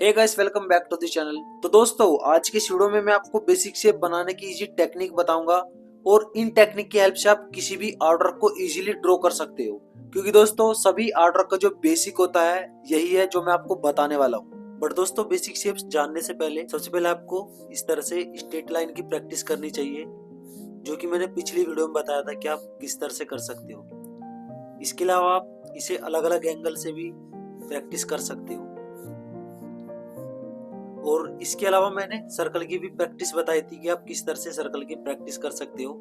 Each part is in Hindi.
Hey guys, welcome back to the channel. तो दोस्तों, आज की इस वीडियो में मैं आपको बेसिक शेप बनाने की इजी टेक्निक बताऊंगा और इन टेक्निक की हेल्प से आप किसी भी ऑर्डर को इजीली ड्रॉ कर सकते हो। क्योंकि दोस्तों, सभी ऑर्डर का जो बेसिक होता है यही है जो मैं आपको बताने वाला हूँ। बट दोस्तों, बेसिक शेप्स जानने से पहले सबसे पहले आपको इस तरह से स्ट्रेट लाइन की प्रैक्टिस करनी चाहिए, जो कि मैंने पिछली वीडियो में बताया था कि आप किस तरह से कर सकते हो। इसके अलावा आप इसे अलग अलग एंगल से भी प्रैक्टिस कर सकते हो। और इसके अलावा मैंने सर्कल की भी प्रैक्टिस बताई थी कि आप किस तरह से सर्कल की प्रैक्टिस कर सकते हो।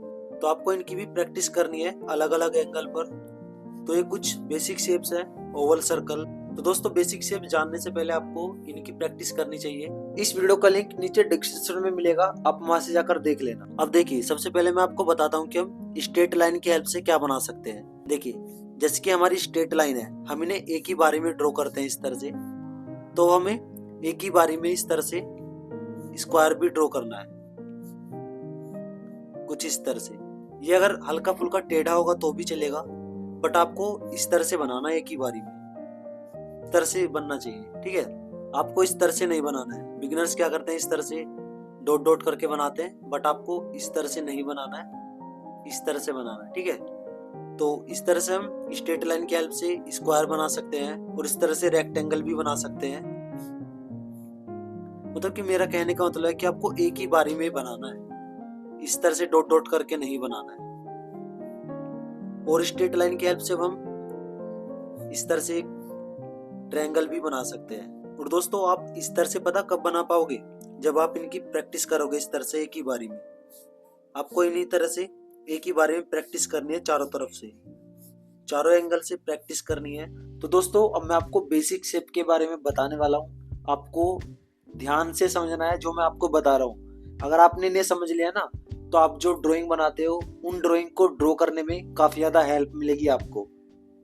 तो आपको इनकी भी प्रैक्टिस करनी है अलग अलग एंगल पर। तो ये कुछ बेसिक शेप्स है, ओवल, सर्कल। तो दोस्तों, बेसिक शेप जानने से पहले आपको इनकी प्रैक्टिस करनी चाहिए। इस वीडियो का लिंक नीचे डिस्क्रिप्शन में मिलेगा, आप वहां से जाकर देख लेना। अब देखिए, सबसे पहले मैं आपको बताता हूँ कि हम स्ट्रेट लाइन की हेल्प से क्या बना सकते हैं। देखिए, जैसे कि हमारी स्ट्रेट लाइन है, हम इन्हें एक ही बारी में ड्रॉ करते हैं इस तरह से। तो हमें एक ही बारी में इस तरह से स्क्वायर भी ड्रॉ करना है, कुछ इस तरह से। ये अगर हल्का फुल्का टेढ़ा होगा तो भी चलेगा, बट आपको इस तरह से बनाना है, एक ही बारी में इस तरह से बनना चाहिए। ठीक है, आपको इस तरह से नहीं बनाना है। बिगिनर्स क्या करते हैं, इस तरह से डॉट डॉट करके बनाते हैं, बट आपको इस तरह से नहीं बनाना है, इस तरह से बनाना है। ठीक है, तो इस तरह से हम स्ट्रेट लाइन की हेल्प से स्क्वायर बना सकते हैं और इस तरह से रेक्टेंगल भी बना सकते हैं। मतलब कि मेरा कहने का मतलब है कि आपको एक ही बारी में बनाना है, इस तरह से डॉट डॉट करके नहीं बनाना है। और स्ट्रेट लाइन की हेल्प से हम इस तरह से एक ट्रायंगल भी बना सकते हैं। और दोस्तों, आप इस तरह से पता कब बना पाओगे, जब आप इनकी प्रैक्टिस करोगे इस तरह से एक ही बारी में। आपको इन्हीं तरह से एक ही बारी में प्रैक्टिस करनी है, चारों तरफ से, चारों एंगल से प्रैक्टिस करनी है। तो दोस्तों, अब मैं आपको बेसिक शेप के बारे में बताने वाला हूँ। आपको ध्यान से समझना है जो मैं आपको बता रहा हूँ। अगर आपने इन्हें समझ लिया ना, तो आप जो ड्राइंग बनाते हो उन ड्राइंग को ड्रॉ करने में काफी ज्यादा हेल्प मिलेगी आपको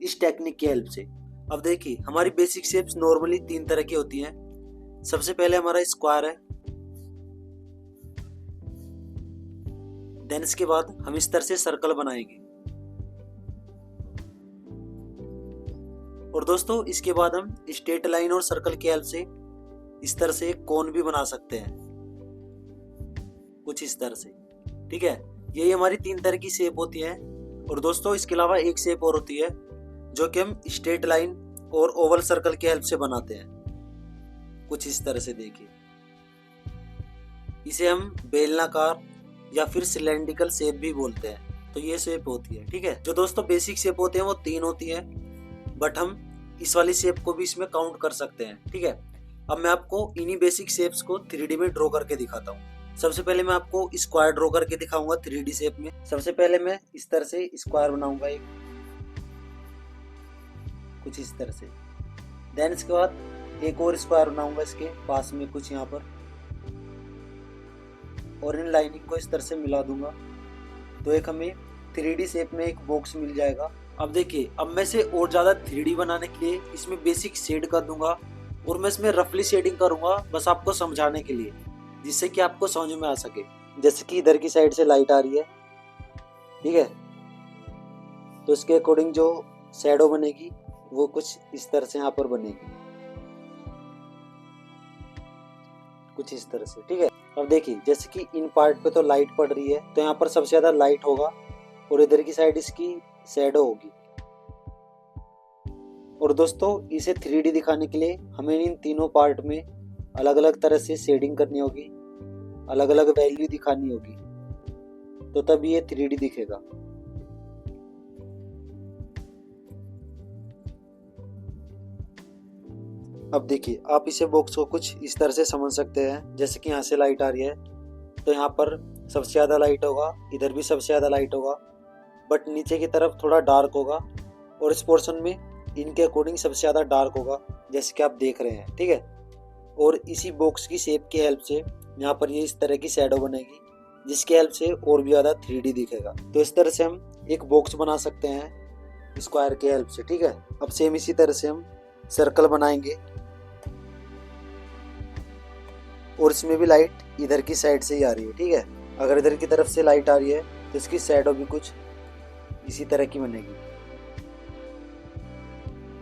इस टेक्निक की हेल्प से। अब देखिए, हमारी बेसिक शेप्स नॉर्मली 3 तरह की होती हैं। सबसे पहले हमारा स्क्वायर है, देन इसके बाद हम इस तरह से सर्कल बनाएंगे। और दोस्तों, इसके बाद हम स्ट्रेट लाइन और सर्कल की हेल्प से इस तरह से एक कोन भी बना सकते हैं, कुछ इस तरह से। ठीक है, यही हमारी 3 तरह की शेप होती है। और दोस्तों, इसके अलावा एक शेप और होती है जो कि हम स्ट्रेट लाइन और ओवल सर्कल की हेल्प से बनाते हैं, कुछ इस तरह से। देखिए, इसे हम बेलनाकार या फिर सिलेंड्रिकल शेप भी बोलते हैं। तो ये शेप होती है। ठीक है, जो दोस्तों बेसिक शेप होते हैं वो 3 होती है, बट हम इस वाली शेप को भी इसमें काउंट कर सकते हैं। ठीक है, अब मैं आपको इन्हीं बेसिक शेप्स को 3D में ड्रॉ करके दिखाता हूँ। सबसे पहले मैं आपको स्क्वायर ड्रॉ करके दिखाऊंगा 3D शेप में। सबसे पहले मैं इस तरह से स्क्वायर बनाऊंगा एक, कुछ इस तरह से। देन इसके बाद एक और स्क्वायर बनाऊंगा इसके पास में, कुछ यहाँ पर, और इन लाइनिंग को इस तरह से मिला दूंगा। तो एक हमें 3D शेप में एक बॉक्स मिल जाएगा। अब देखिए, अब मैं इसे और ज्यादा 3D बनाने के लिए इसमें बेसिक शेड कर दूंगा, और मैं इसमें रफली शेडिंग करूंगा, बस आपको समझाने के लिए, जिससे कि आपको समझ में आ सके। जैसे कि इधर की साइड से लाइट आ रही है, ठीक है, तो इसके अकॉर्डिंग जो शैडो बनेगी वो कुछ इस तरह से यहाँ पर बनेगी, कुछ इस तरह से। ठीक है, अब देखिए, जैसे कि इन पार्ट पे तो लाइट पड़ रही है, तो यहाँ पर सबसे ज्यादा लाइट होगा और इधर की साइड इसकी शैडो होगी। और दोस्तों, इसे 3D दिखाने के लिए हमें इन तीनों पार्ट में अलग अलग तरह से शेडिंग करनी होगी, अलग अलग वैल्यू दिखानी होगी, तो तब ये 3D दिखेगा। अब देखिए, आप इसे बॉक्स को कुछ इस तरह से समझ सकते हैं। जैसे कि यहाँ से लाइट आ रही है, तो यहाँ पर सबसे ज़्यादा लाइट होगा, इधर भी सबसे ज़्यादा लाइट होगा, बट नीचे की तरफ थोड़ा डार्क होगा, और इस पोर्शन में इनके अकॉर्डिंग सबसे ज़्यादा डार्क होगा, जैसे कि आप देख रहे हैं। ठीक है, और इसी बॉक्स की शेप की हेल्प से यहाँ पर ये इस तरह की शैडो बनेगी, जिसकी हेल्प से और भी ज़्यादा 3D दिखेगा। तो इस तरह से हम एक बॉक्स बना सकते हैं स्क्वायर की हेल्प से। ठीक है, अब सेम इसी तरह से हम सर्कल बनाएंगे, और इसमें भी लाइट इधर की साइड से ही आ रही है। ठीक है, अगर इधर की तरफ से लाइट आ रही है तो इसकी शैडो भी कुछ इसी तरह की बनेगी,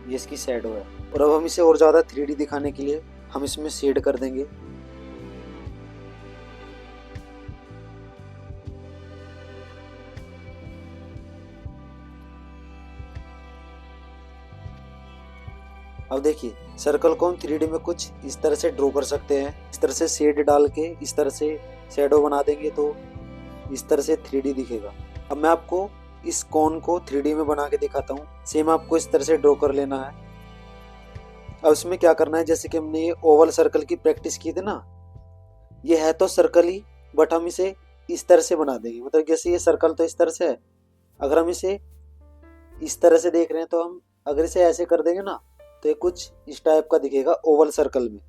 ये इसकी शैडो है। और अब हम इसे और ज़्यादा 3D दिखाने के लिए हम इसमें शेड कर देंगे। अब देखिए सर्कल को हम 3D में कुछ इस तरह से ड्रॉ कर सकते हैं। इस तरह से शेड डाल के इस तरह से शैडो बना देंगे तो इस तरह से 3D दिखेगा। अब मैं आपको इस कोन को 3D में बना के दिखाता हूँ। सेम आपको इस तरह से ड्रॉ कर लेना है। अब इसमें क्या करना है, जैसे कि हमने ये ओवल सर्कल की प्रैक्टिस की थी ना, ये है तो सर्कल ही, बट हम इसे इस तरह से बना देंगे। मतलब जैसे ये सर्कल तो इस तरह से है, अगर हम इसे इस तरह से देख रहे हैं तो हम अगर इसे ऐसे कर देंगे ना तो ये कुछ इस टाइप का दिखेगा ओवल सर्कल में।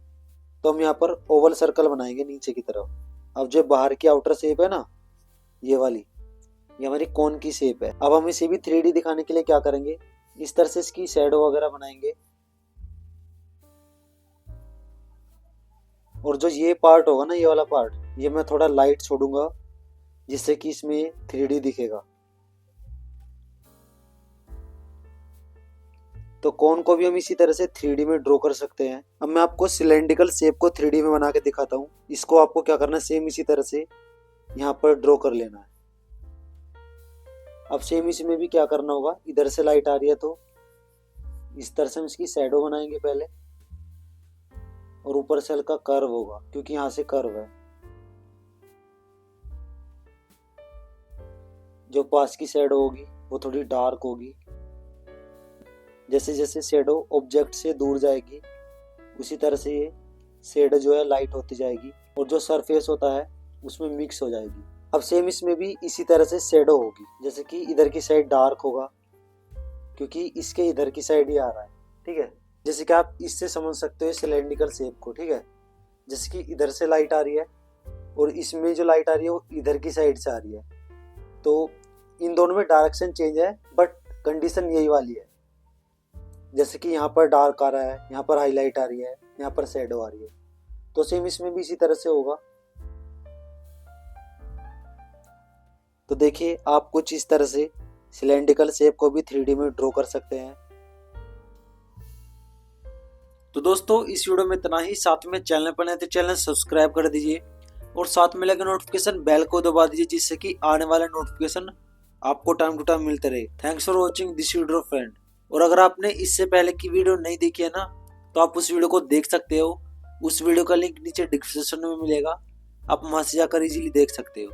तो हम यहाँ पर ओवल सर्कल बनाएंगे नीचे की तरफ। अब जो बाहर की आउटर शेप है ना, ये वाली, ये हमारी कोन की शेप है। अब हम इसे भी 3D दिखाने के लिए क्या करेंगे, इस तरह से इसकी शैडो वगैरह बनाएंगे। और जो ये पार्ट होगा ना, ये वाला पार्ट, ये मैं थोड़ा लाइट छोड़ूंगा जिससे कि इसमें 3D दिखेगा। तो कोन को भी हम इसी तरह से 3D में ड्रॉ कर सकते हैं। अब मैं आपको सिलेंड्रिकल शेप को 3D में बना के दिखाता हूँ। इसको आपको क्या करना है, सेम इसी तरह से यहाँ पर ड्रॉ कर लेना है। अब सेम इसमें भी क्या करना होगा, इधर से लाइट आ रही है तो इस तरह से हम इसकी शैडो बनाएंगे पहले, और ऊपर से हल्का कर्व होगा क्योंकि यहाँ से कर्व है। जो पास की शैडो होगी वो थोड़ी डार्क होगी। जैसे जैसे शैडो ऑब्जेक्ट से दूर जाएगी उसी तरह से ये शेड जो है लाइट होती जाएगी और जो सरफेस होता है उसमें मिक्स हो जाएगी। अब सेम इसमें भी इसी तरह से शैडो होगी, जैसे कि इधर की साइड डार्क होगा क्योंकि इसके इधर की साइड ही आ रहा है। ठीक है, जैसे कि आप इससे समझ सकते हो सिलेंड्रिकल शेप को। ठीक है, जैसे कि इधर से लाइट आ रही है और इसमें जो लाइट आ रही है वो इधर की साइड से आ रही है, तो इन दोनों में डायरेक्शन चेंज है बट कंडीशन यही वाली है। जैसे कि यहाँ पर डार्क आ रहा है, यहाँ पर हाईलाइट आ रही है, यहाँ पर शैडो आ रही है, तो सेम इसमें भी इसी तरह से होगा। तो देखिए आप कुछ इस तरह से सिलेंड्रिकल शेप को भी 3D में ड्रॉ कर सकते हैं। तो दोस्तों इस वीडियो में इतना ही। साथ में चैनल पर नए तो चैनल सब्सक्राइब कर दीजिए और साथ में लगे नोटिफिकेशन बेल को दबा दीजिए जिससे कि आने वाले नोटिफिकेशन आपको टाइम टू टाइम मिलते रहे। Thanks for watching this video friend. और अगर आपने इससे पहले की वीडियो नहीं देखी है ना तो आप उस वीडियो को देख सकते हो। उस वीडियो का लिंक नीचे डिस्क्रिप्शन में मिलेगा, आप वहां से जाकर इजीली देख सकते हो।